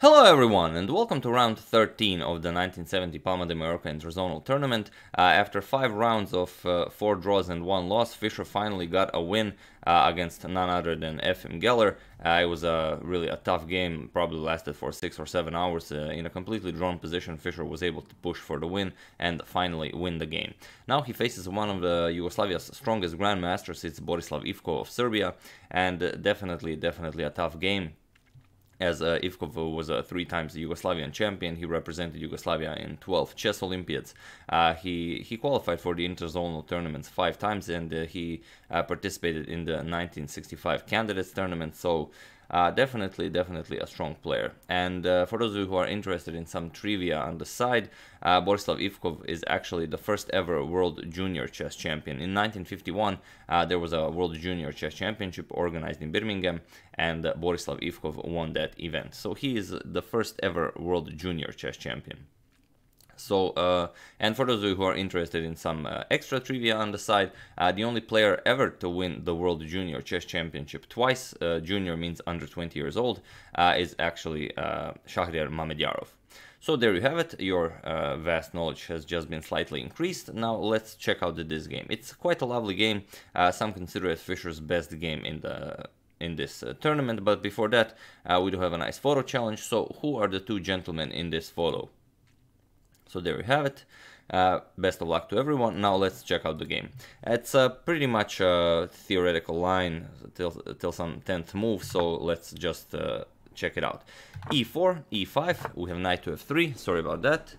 Hello everyone and welcome to round 13 of the 1970 Palma de Mallorca Interzonal tournament. After 5 rounds of 4 draws and 1 loss, Fischer finally got a win against none other than Efim Geller. It was really a tough game, probably lasted for 6 or 7 hours. In a completely drawn position, Fischer was able to push for the win and finally win the game. Now he faces one of Yugoslavia's strongest grandmasters, it's Borislav Ivkov of Serbia, and definitely a tough game. As Ivkov was a 3 times Yugoslavian champion, he represented Yugoslavia in 12 chess Olympiads. He qualified for the interzonal tournaments 5 times, and he participated in the 1965 candidates tournament. So definitely a strong player. And for those of you who are interested in some trivia on the side, Borislav Ivkov is actually the first ever World Junior Chess Champion. In 1951, there was a World Junior Chess Championship organized in Birmingham, and Borislav Ivkov won that event. So he is the first ever World Junior Chess Champion. So, and for those of you who are interested in some extra trivia on the side, the only player ever to win the World Junior Chess Championship twice, junior means under 20 years old, is actually Shahryar Mamedyarov. So there you have it, your vast knowledge has just been slightly increased. Now let's check out this game. It's quite a lovely game, some consider it Fischer's best game in this tournament, but before that, we do have a nice photo challenge. So who are the 2 gentlemen in this photo? So there you have it. Best of luck to everyone. Now let's check out the game. It's pretty much a theoretical line till some 10th move, so let's just check it out. E4, E5, we have knight to F3, sorry about that.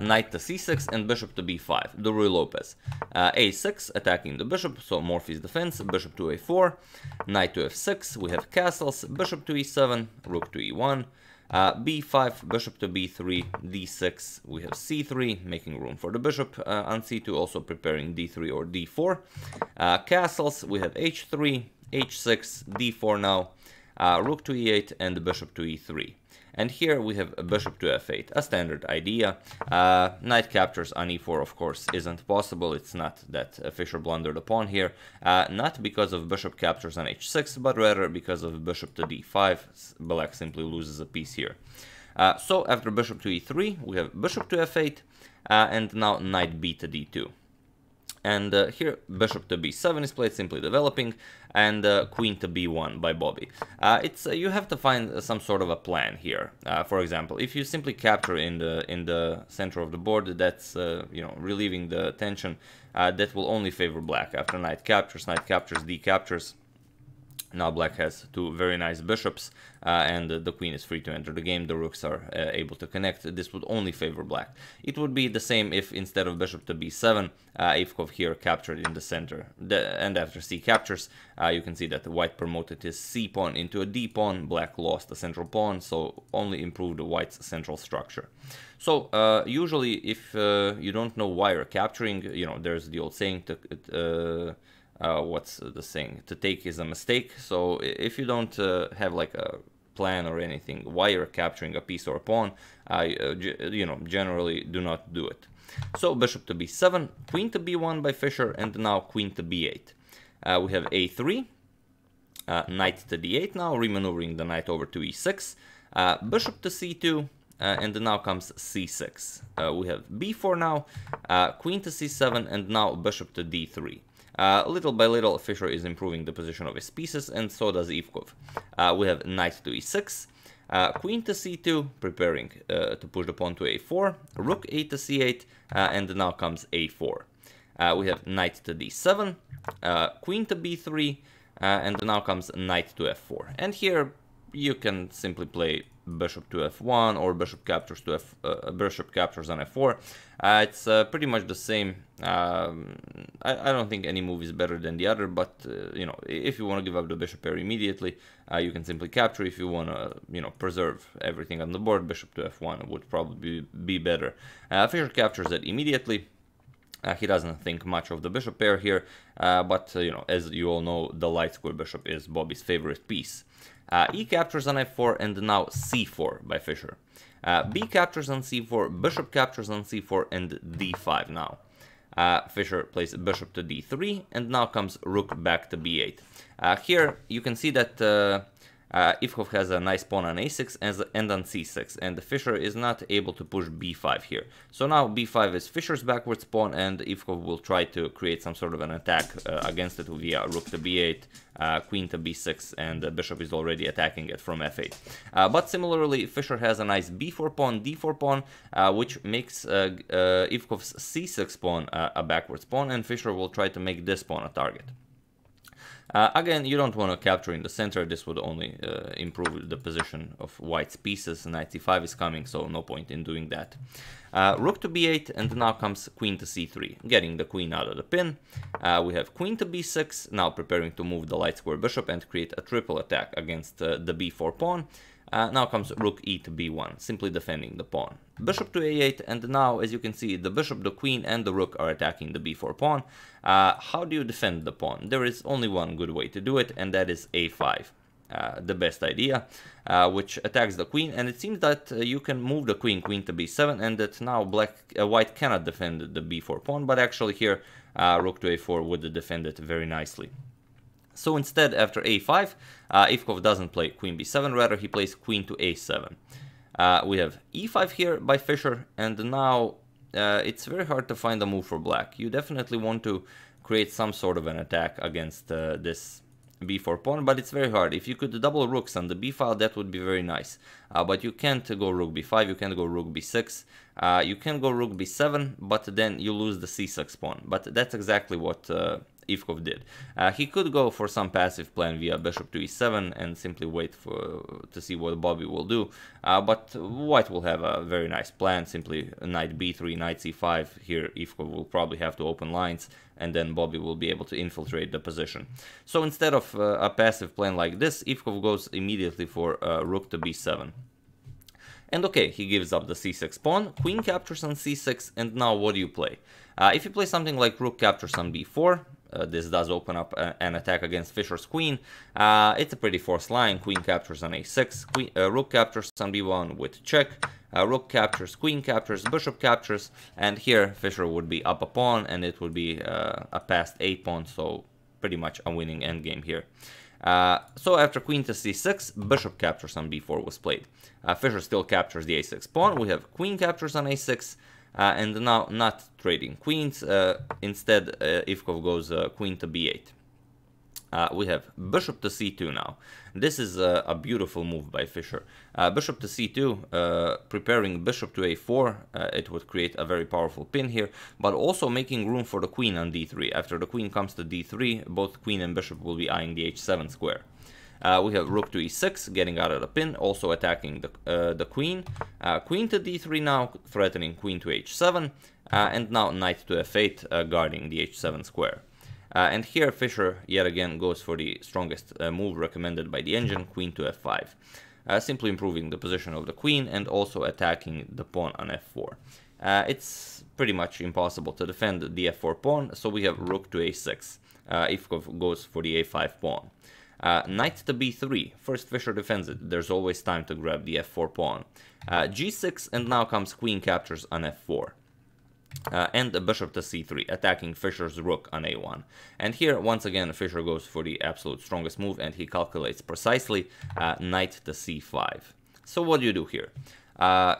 Knight to C6 and bishop to B5, the Ruy Lopez. A6, attacking the bishop, so Morphy's defense, bishop to A4, knight to F6, we have castles, bishop to E7, rook to E1, B5, bishop to B3, D6, we have C3, making room for the bishop, on C2 also preparing D3 or D4. Castles, we have H3, H6, D4 now, rook to E8 and the bishop to E3. And here we have a bishop to F8, a standard idea. Knight captures on E4, of course, isn't possible. It's not that Fischer blundered a pawn here. Not because of bishop captures on H6, but rather because of bishop to D5. Black simply loses a piece here. So after bishop to E3, we have bishop to F8, and now knight B to D2. And here bishop to B7 is played, simply developing, and queen to B1 by Bobby. You have to find some sort of a plan here. For example, if you simply capture in the center of the board, that's relieving the tension. That will only favor black. After knight captures, D captures. Now black has 2 very nice bishops, and the queen is free to enter the game. The rooks are able to connect. This would only favor black. It would be the same if instead of bishop to b7, Ivkov here captured in the center. And after c captures, you can see that the white promoted his c pawn into a d pawn. Black lost the central pawn, so only improved the white's central structure. So usually if you don't know why you're capturing, there's the old saying to... what's the saying? To take is a mistake. So if you don't have like a plan or anything why you're capturing a piece or a pawn, generally do not do it. So bishop to b7, queen to b1 by Fischer, and now queen to b8. We have a3, knight to d8 now, remaneuvering the knight over to e6, bishop to c2, and now comes c6. We have b4 now, queen to c7, and now bishop to d3. Little by little, Fischer is improving the position of his pieces, and so does Ivkov. We have knight to e6, queen to c2, preparing to push the pawn to a4, rook a to c8, and now comes a4. We have knight to d7, queen to b3, and now comes knight to f4. And here you can simply play bishop to f1 or bishop captures to bishop captures on f4. It's pretty much the same. I don't think any move is better than the other, but if you want to give up the bishop pair immediately, you can simply capture. If you want to preserve everything on the board, bishop to f1 would probably be better. Fischer captures it immediately. He doesn't think much of the bishop pair here, but as you all know, the light square bishop is Bobby's favorite piece. E captures on f4, and now c4 by Fischer. B captures on c4, bishop captures on c4, and d5 now. Fischer plays bishop to d3, and now comes rook back to b8. Here you can see that Ivkov has a nice pawn on a6 and on c6, and Fischer is not able to push b5 here. So now b5 is Fischer's backwards pawn, and Ivkov will try to create some sort of an attack against it via rook to b8, queen to b6, and the bishop is already attacking it from f8. But similarly, Fischer has a nice b4 pawn, d4 pawn, which makes Ivkov's c6 pawn a backwards pawn, and Fischer will try to make this pawn a target. Again, you don't want to capture in the center. This would only improve the position of white's pieces. Knight c5 is coming, so no point in doing that. Rook to b8, and now comes queen to c3, getting the queen out of the pin. We have queen to b6, now preparing to move the light square bishop and create a triple attack against the b4 pawn. Now comes rook e to b1, simply defending the pawn. Bishop to a8, and now, as you can see, the bishop, the queen, and the rook are attacking the b4 pawn. How do you defend the pawn? There is only one good way to do it, and that is a5, the best idea, which attacks the queen. And it seems that you can move the queen to b7, and that now white cannot defend the b4 pawn, but actually here rook to a4 would defend it very nicely. So instead, after a5, Ivkov doesn't play queen b7, rather he plays queen to a7. We have e5 here by Fischer, and now it's very hard to find a move for black. You definitely want to create some sort of an attack against this b4 pawn, but it's very hard. If you could double rooks on the b file, that would be very nice. But you can't go rook b5, you can't go rook b6, you can go rook b7, but then you lose the c6 pawn. But that's exactly what Ivkov did. He could go for some passive plan via bishop to e7 and simply wait to see what Bobby will do, but white will have a very nice plan, simply knight b3, knight c5. Here Ivkov will probably have to open lines, and then Bobby will be able to infiltrate the position. So instead of a passive plan like this, Ivkov goes immediately for rook to b7. And okay, he gives up the c6 pawn, queen captures on c6, and now what do you play? If you play something like rook captures on b4, this does open up an attack against Fischer's queen. It's a pretty forced line. Queen captures on a6, rook captures on b1 with check, rook captures, queen captures, bishop captures, and here Fischer would be up a pawn, and it would be a passed a pawn, so pretty much a winning endgame here. So after queen to c6, bishop captures on b4 was played. Fischer still captures the a6 pawn. We have queen captures on a6, and now not trading queens. Instead, Ivkov goes queen to b8. We have bishop to c2 now. This is a beautiful move by Fischer. Bishop to c2, preparing bishop to a4. It would create a very powerful pin here, but also making room for the queen on d3. After the queen comes to d3, both queen and bishop will be eyeing the h7 square. We have rook to e6, getting out of the pin, also attacking the queen. Queen to d3 now, threatening queen to h7, and now knight to f8, guarding the h7 square. And here Fischer yet again goes for the strongest move recommended by the engine, queen to f5. Simply improving the position of the queen and also attacking the pawn on f4. It's pretty much impossible to defend the f4 pawn, so we have rook to a6. Ivkov goes for the a5 pawn. Knight to b3. First Fischer defends it. There's always time to grab the f4 pawn. g6, and now comes queen captures on f4. And the bishop to c3, attacking Fischer's rook on a1. And here, once again, Fischer goes for the absolute strongest move, and he calculates precisely knight to c5. So what do you do here?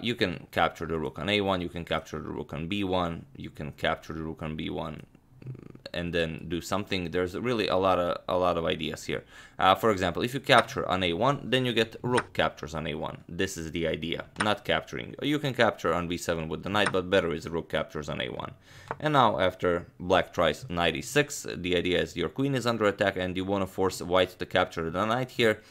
You can capture the rook on a1, you can capture the rook on b1, you can capture the rook on b1, and then do something. There's really a lot of ideas here. For example, if you capture on a1, then you get rook captures on a1. This is the idea, not capturing. You can capture on b7 with the knight, but better is rook captures on a1. And now after black tries knight e6, the idea is your queen is under attack and you want to force white to capture the knight here.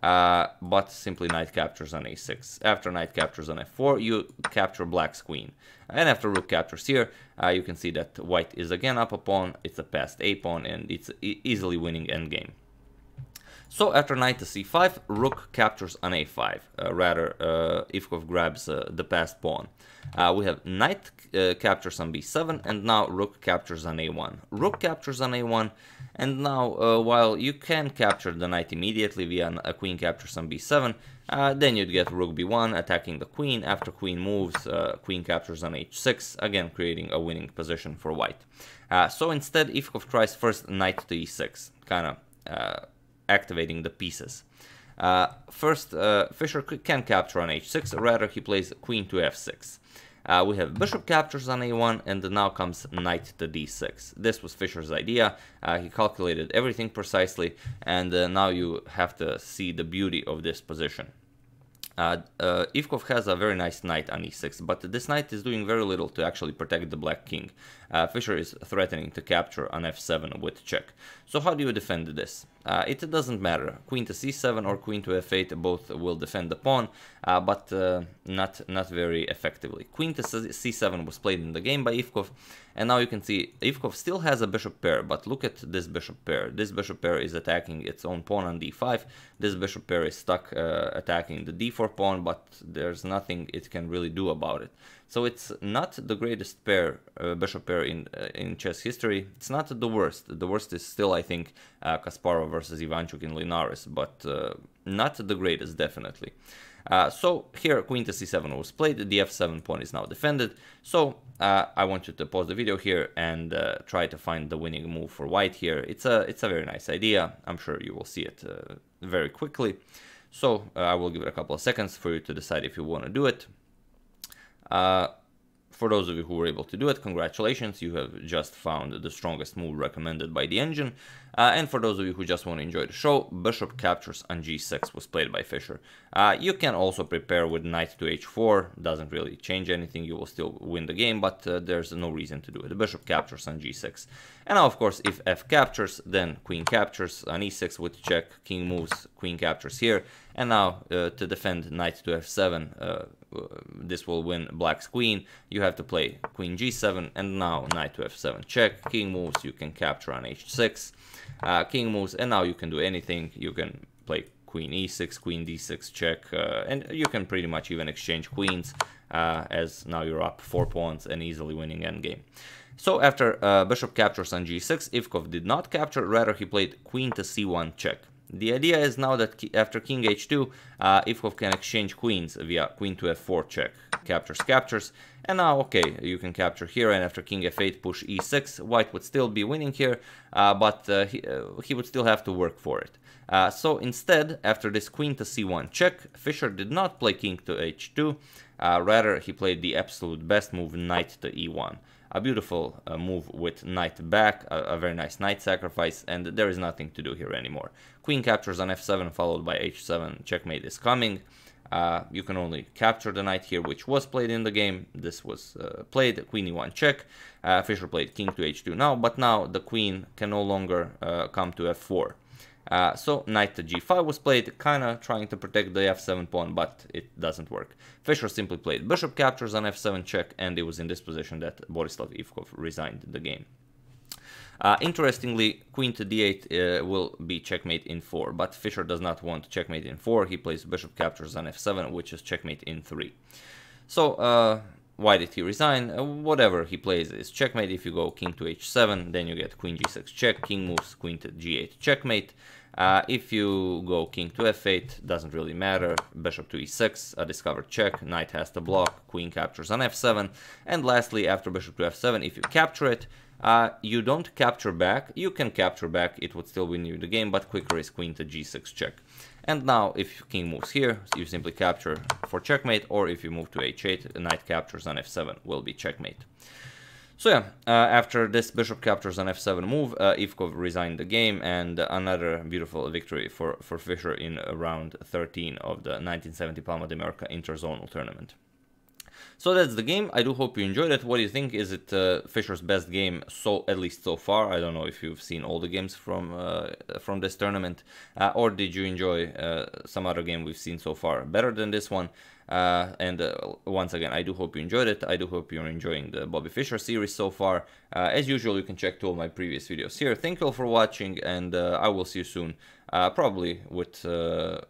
But simply knight captures on a6. After knight captures on f4, you capture black's queen. And after rook captures here, you can see that white is again up a pawn. It's a passed a pawn, and it's easily winning endgame. So after knight to c5, rook captures on a5. Ivkov grabs the passed pawn. We have knight captures on b7, and now rook captures on a1. Rook captures on a1, and now while you can capture the knight immediately via a queen captures on b7, then you'd get rook b1 attacking the queen. After queen moves, queen captures on h6, again creating a winning position for white. So instead, Ivkov tries first knight to e6, kind of activating the pieces. First, Fischer can capture on h6, rather he plays queen to f6. We have bishop captures on a1, and now comes knight to d6. This was Fischer's idea. He calculated everything precisely, and now you have to see the beauty of this position. Ivkov has a very nice knight on e6, but this knight is doing very little to actually protect the black king. Fischer is threatening to capture on f7 with check. So how do you defend this? It doesn't matter. Queen to c7 or queen to f8, both will defend the pawn, but not very effectively. Queen to c7 was played in the game by Ivkov, and now you can see Ivkov still has a bishop pair, but look at this bishop pair. This bishop pair is attacking its own pawn on d5. This bishop pair is stuck attacking the d4 pawn, but there's nothing it can really do about it. So it's not the greatest pair, bishop pair in chess history. It's not the worst. The worst is still, I think, Kasparov versus Ivanchuk in Linares, but not the greatest, definitely. So here queen to c7 was played, the f7 pawn is now defended. So I want you to pause the video here and try to find the winning move for white here. It's a very nice idea. I'm sure you will see it very quickly. So I will give it a couple of seconds for you to decide if you want to do it. For those of you who were able to do it, congratulations, you have just found the strongest move recommended by the engine. And for those of you who just want to enjoy the show, bishop captures on g6 was played by Fischer. You can also prepare with knight to h4, doesn't really change anything, you will still win the game, but there's no reason to do it. The bishop captures on g6. And now, of course, if f captures, then queen captures on e6 with check, king moves, queen captures here. And now, to defend knight to f7, this will win black's queen. You have to play queen g7, and now knight to f7 check, king moves, you can capture on h6, king moves, and now you can do anything. You can play queen e6, queen d6 check, and you can pretty much even exchange queens, as now you're up 4 pawns and easily winning endgame. So after bishop captures on g6, Ivkov did not capture, rather he played queen to c1 check. The idea is now that after king h2, Ivkov can exchange queens via queen to f4 check, captures, and now, okay, you can capture here, and after king f8, push e6, white would still be winning here, but he would still have to work for it. So instead, after this queen to c1 check, Fischer did not play king to h2, rather he played the absolute best move, knight to e1. A beautiful move with knight back, a very nice knight sacrifice, and there is nothing to do here anymore. Queen captures on f7 followed by h7, checkmate is coming. You can only capture the knight here, which was played in the game. This was played, queen e1 check. Fischer played king to h2 now, but now the queen can no longer come to f4. So knight to g5 was played, kinda trying to protect the f7 pawn, but it doesn't work. Fischer simply played bishop captures on f7 check, and it was in this position that Borislav Ivkov resigned the game. Interestingly, queen to d8 will be checkmate in 4, but Fischer does not want checkmate in 4. He plays bishop captures on f7, which is checkmate in 3. So why did he resign? Whatever he plays is checkmate. If you go king to h7, then you get queen g6 check, king moves, queen to g8 checkmate. If you go king to f8, doesn't really matter, bishop to e6, a discovered check, knight has to block, queen captures on f7, and lastly, after bishop to f7, if you capture it, you don't capture back. You can capture back, it would still win you the game, but quicker is queen to g6 check. And now, if king moves here, you simply capture for checkmate, or if you move to h8, knight captures on f7 will be checkmate. So yeah, after this bishop captures on f7 move, Ivkov resigned the game, and another beautiful victory for Fischer in round 13 of the 1970 Palma de Mallorca Interzonal tournament. So that's the game. I do hope you enjoyed it. What do you think? Is it Fischer's best game, at least so far? I don't know if you've seen all the games from this tournament, or did you enjoy some other game we've seen so far better than this one? Once again, I do hope you enjoyed it. I do hope you're enjoying the Bobby Fischer series so far. As usual, you can check 2 of my previous videos here. Thank you all for watching, and I will see you soon, probably with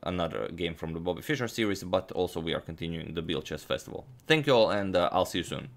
another game from the Bobby Fischer series, but also we are continuing the Bill Chess Festival. Thank you all, and I'll see you soon.